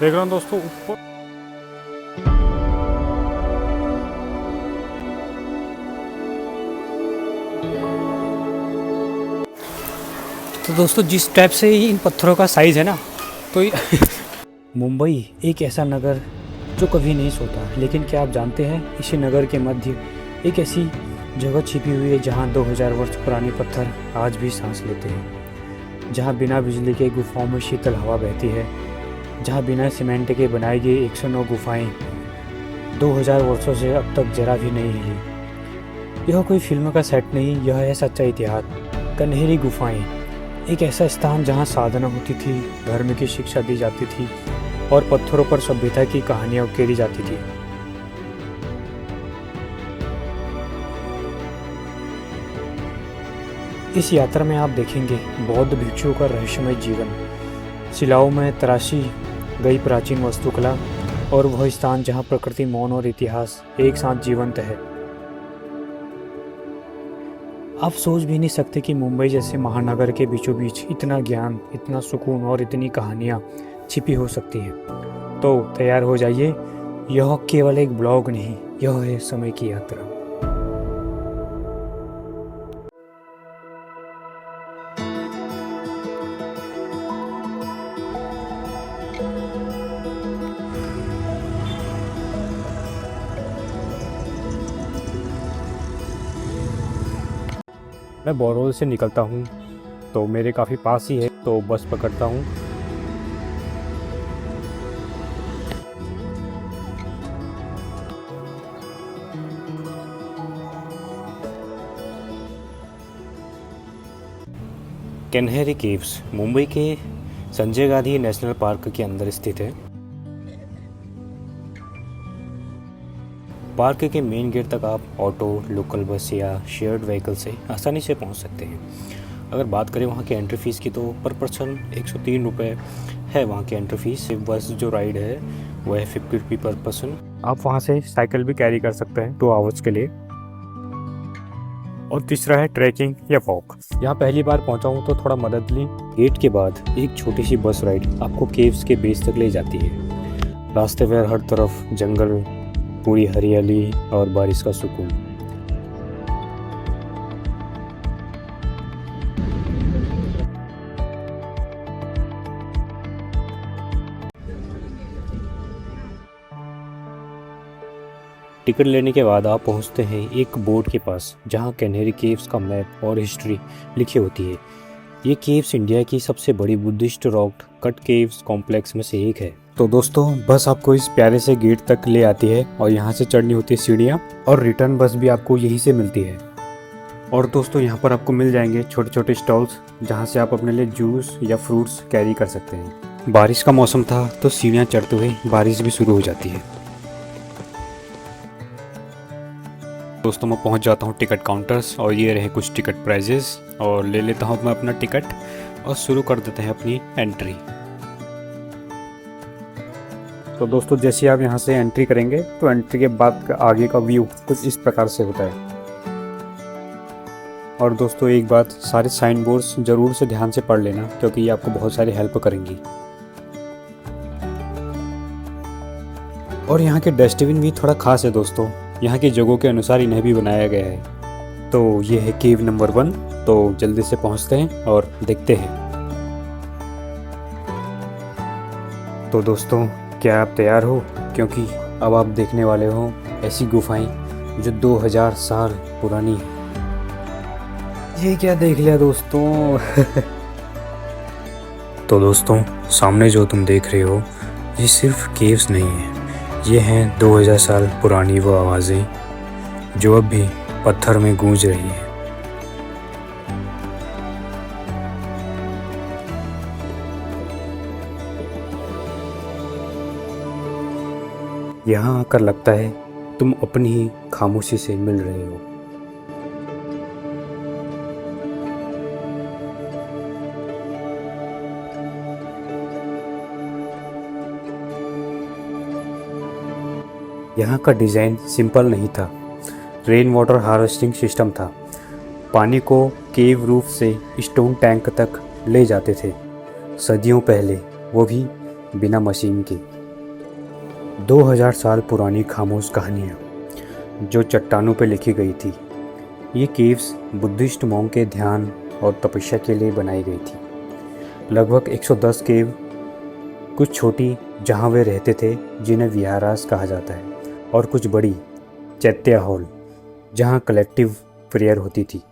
देख रहा हूँ दोस्तों ऊपर। तो दोस्तों जिस टाइप से इन पत्थरों का साइज़ है ना, तो मुंबई एक ऐसा नगर जो कभी नहीं सोता। लेकिन क्या आप जानते हैं, इसी नगर के मध्य एक ऐसी जगह छिपी हुई है जहां 2000 वर्ष पुराने पत्थर आज भी सांस लेते हैं, जहां बिना बिजली के गुफाओं में शीतल हवा बहती है, जहां बिना सीमेंट के बनाई गई 109 गुफाएं 2000 वर्षों से अब तक जरा भी नहीं हिली। यह कोई फिल्म का सेट नहीं, यह है सच्चा इतिहास। कन्हेरी गुफाएं, एक ऐसा स्थान जहां साधना होती थी, धर्म की शिक्षा दी जाती थी और पत्थरों पर सभ्यता की कहानियां उकेरी जाती थी। इस यात्रा में आप देखेंगे बौद्ध भिक्षुओं का रहस्यमय जीवन, शिलाओं में तराशी गई प्राचीन वास्तुकला और वह स्थान जहां प्रकृति, मौन और इतिहास एक साथ जीवंत है। आप सोच भी नहीं सकते कि मुंबई जैसे महानगर के बीचों बीच इतना ज्ञान, इतना सुकून और इतनी कहानियां छिपी हो सकती हैं। तो तैयार हो जाइए, यह केवल एक ब्लॉग नहीं, यह है समय की यात्रा। मैं बोरोल से निकलता हूँ तो मेरे काफ़ी पास ही है, तो बस पकड़ता हूँ। कन्हेरी केव्स मुंबई के संजय गांधी नेशनल पार्क के अंदर स्थित है। पार्क के मेन गेट तक आप ऑटो, लोकल बस या शेयर्ड व्हीकल से आसानी से पहुंच सकते हैं। अगर बात करें वहां की एंट्री फीस की, तो पर पर्सन 103 रुपये है वहां की एंट्री फीस। बस जो राइड है वह है 50 रुपये पर पर्सन। आप वहां से साइकिल भी कैरी कर सकते हैं 2 आवर्स के लिए। और तीसरा है ट्रैकिंग या वॉक। यहाँ पहली बार पहुंचा हूँ तो थोड़ा मदद ली। गेट के बाद एक छोटी सी बस राइड आपको केव्स के बेस तक ले जाती है। रास्ते पर हर तरफ जंगल, पूरी हरियाली और बारिश का सुकून। टिकट लेने के बाद आप पहुंचते हैं एक बोर्ड के पास जहां कन्हेरी केव्स का मैप और हिस्ट्री लिखी होती है। ये केव्स इंडिया की सबसे बड़ी Buddhist rock cut caves complex में से एक है। तो दोस्तों बस आपको इस प्यारे से गेट तक ले आती है और यहाँ से चढ़नी होती है सीढ़ियाँ, और रिटर्न बस भी आपको यहीं से मिलती है। और दोस्तों यहाँ पर आपको मिल जाएंगे छोटे छोटे स्टॉल्स जहाँ से आप अपने लिए जूस या फ्रूट्स कैरी कर सकते हैं। बारिश का मौसम था तो सीढ़ियाँ चढ़ते हुए बारिश भी शुरू हो जाती है। दोस्तों मैं पहुंच जाता हूं टिकट काउंटर्स और ये रहे कुछ टिकट प्राइजेस, और ले लेता हूं मैं अपना टिकट और शुरू कर देते हैं अपनी एंट्री। तो दोस्तों जैसे आप यहां से एंट्री करेंगे तो एंट्री के बाद आगे का व्यू कुछ इस प्रकार से होता है। और दोस्तों एक बात, सारे साइन बोर्ड्स ज़रूर से ध्यान से पढ़ लेना क्योंकि ये आपको बहुत सारी हेल्प करेंगी। और यहाँ के डस्टबिन भी थोड़ा खास है दोस्तों, यहाँ की जगहों के अनुसार इन्हें भी बनाया गया है। तो ये है केव नंबर 1, तो जल्दी से पहुँचते हैं और देखते हैं। तो दोस्तों क्या आप तैयार हो, क्योंकि अब आप देखने वाले हो ऐसी गुफाएं जो 2000 साल पुरानी है। ये क्या देख लिया दोस्तों। तो दोस्तों सामने जो तुम देख रहे हो ये सिर्फ केव्स नहीं है, ये हैं 2000 साल पुरानी वो आवाज़ें जो अब भी पत्थर में गूंज रही हैं। यहाँ आकर लगता है तुम अपनी ही खामोशी से मिल रहे हो। यहाँ का डिज़ाइन सिंपल नहीं था। रेन वाटर हार्वेस्टिंग सिस्टम था। पानी को केव रूफ से स्टोन टैंक तक ले जाते थे, सदियों पहले, वो भी बिना मशीन के। 2000 साल पुरानी खामोश कहानियाँ जो चट्टानों पर लिखी गई थी। ये केव्स बुद्धिस्ट मॉन्क के ध्यान और तपस्या के लिए बनाई गई थी। लगभग 110 केव, कुछ छोटी जहाँ वे रहते थे जिन्हें विहारास कहा जाता है, और कुछ बड़ी चैत्य हॉल जहाँ कलेक्टिव प्रेयर होती थी।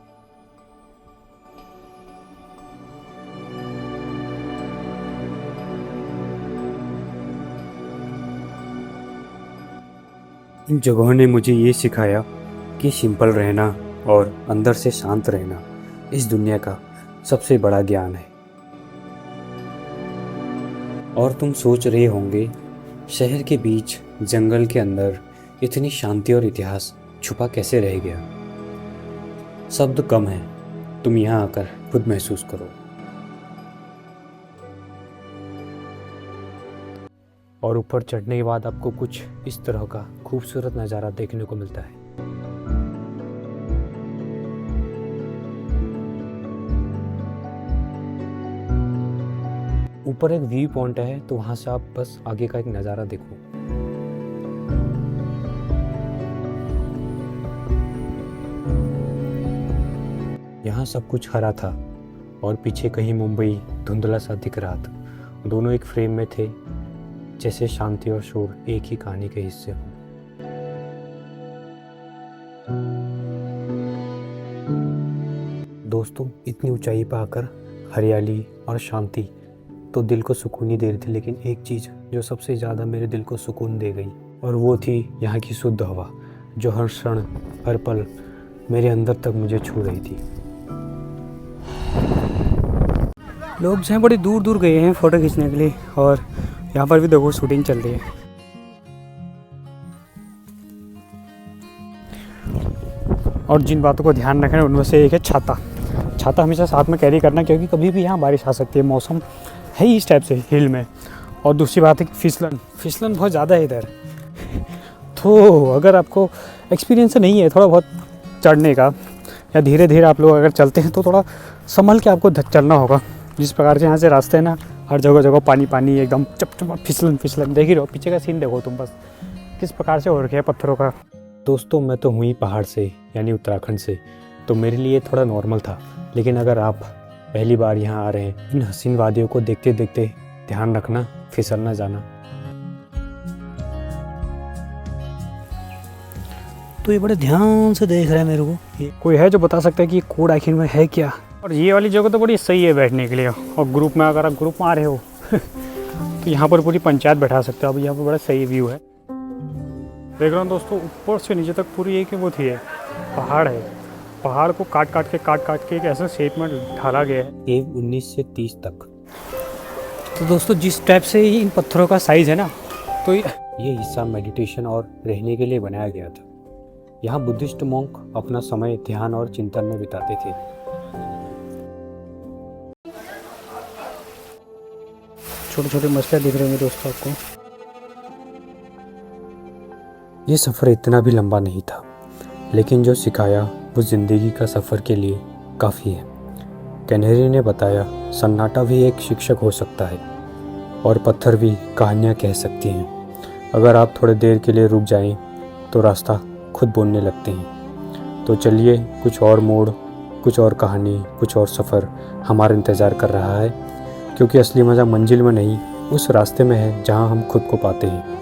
इन जगहों ने मुझे ये सिखाया कि सिंपल रहना और अंदर से शांत रहना इस दुनिया का सबसे बड़ा ज्ञान है। और तुम सोच रहे होंगे, शहर के बीच जंगल के अंदर इतनी शांति और इतिहास छुपा कैसे रह गया? शब्द कम है, तुम यहाँ आकर खुद महसूस करो। और ऊपर चढ़ने के बाद आपको कुछ इस तरह का खूबसूरत नज़ारा देखने को मिलता है। ऊपर एक व्यू पॉइंट है, तो वहां से आप बस आगे का एक नज़ारा देखो। यहाँ सब कुछ हरा था और पीछे कहीं मुंबई धुंधला सा दिख रहा था। दोनों एक फ्रेम में थे, जैसे शांति और शोर एक ही कहानी के हिस्से हों। दोस्तों, इतनी ऊंचाई पर आकर हरियाली और शांति तो दिल को सुकून ही दे रही थी, लेकिन एक चीज़ जो सबसे ज़्यादा मेरे दिल को सुकून दे गई, और वो थी यहाँ की शुद्ध हवा जो हर क्षण हर पल मेरे अंदर तक मुझे छू रही थी। लोग जो हैं बड़े दूर दूर गए हैं फ़ोटो खींचने के लिए, और यहाँ पर भी देखो शूटिंग चल रही है। और जिन बातों को ध्यान रखना है उनमें से एक है छाता। छाता हमेशा साथ में कैरी करना, क्योंकि कभी भी यहाँ बारिश आ सकती है। मौसम है ही इस टाइप से हिल में। और दूसरी बात है कि फिसलन बहुत ज़्यादा है इधर। तो अगर आपको एक्सपीरियंस नहीं है थोड़ा बहुत चढ़ने का, या धीरे धीरे आप लोग अगर चलते हैं तो थोड़ा संभल के आपको चलना होगा। जिस प्रकार से यहाँ से रास्ते हैं ना, हर जगह पानी पानी, एकदम चप फिसलन देख ही रहो। पीछे का सीन देखो तुम बस, किस प्रकार से हो रखे है पत्थरों का। दोस्तों, मैं तो हुई पहाड़ से, यानी उत्तराखंड से, तो मेरे लिए थोड़ा नॉर्मल था। लेकिन अगर आप पहली बार यहाँ आ रहे हैं, इन हसीन वादियों को देखते देखते ध्यान रखना, फिसल ना जाना। तो ये बड़े ध्यान से देख रहा है मेरे को। कोई है जो बता सकता है कि ये कोड आखिर में है क्या? और ये वाली जगह तो बड़ी सही है बैठने के लिए। और ग्रुप में, अगर आप ग्रुप में आ रहे हो तो यहाँ पर पूरी पंचायत बैठा सकते हो। अब यहाँ पर बड़ा सही व्यू है। देख रहा हूँ दोस्तों, ऊपर से नीचे तक पूरी एक वो थी है, पहाड़ है। पहाड़ को काट काट के एक ऐसा शेप में ढाला गया है। केव 19 से 30 तक। तो दोस्तों, जिस टाइप से इन पत्थरों का साइज़ है ना, तो ये हिस्सा मेडिटेशन और रहने के लिए बनाया गया था। यहाँ बुद्धिस्ट मॉन्क अपना समय ध्यान और चिंतन में बिताते थे। छोटे छोटे मछलियाँ दिख रहे होंगे दोस्तों आपको। ये सफ़र इतना भी लंबा नहीं था, लेकिन जो सिखाया वो ज़िंदगी का सफ़र के लिए काफ़ी है। कैनहरी ने बताया, सन्नाटा भी एक शिक्षक हो सकता है, और पत्थर भी कहानियाँ कह सकती हैं। अगर आप थोड़ी देर के लिए रुक जाएं, तो रास्ता खुद बोलने लगते हैं। तो चलिए, कुछ और मोड़, कुछ और कहानी, कुछ और सफ़र हमारा इंतज़ार कर रहा है, क्योंकि असली मज़ा मंजिल में नहीं, उस रास्ते में है जहाँ हम खुद को पाते हैं।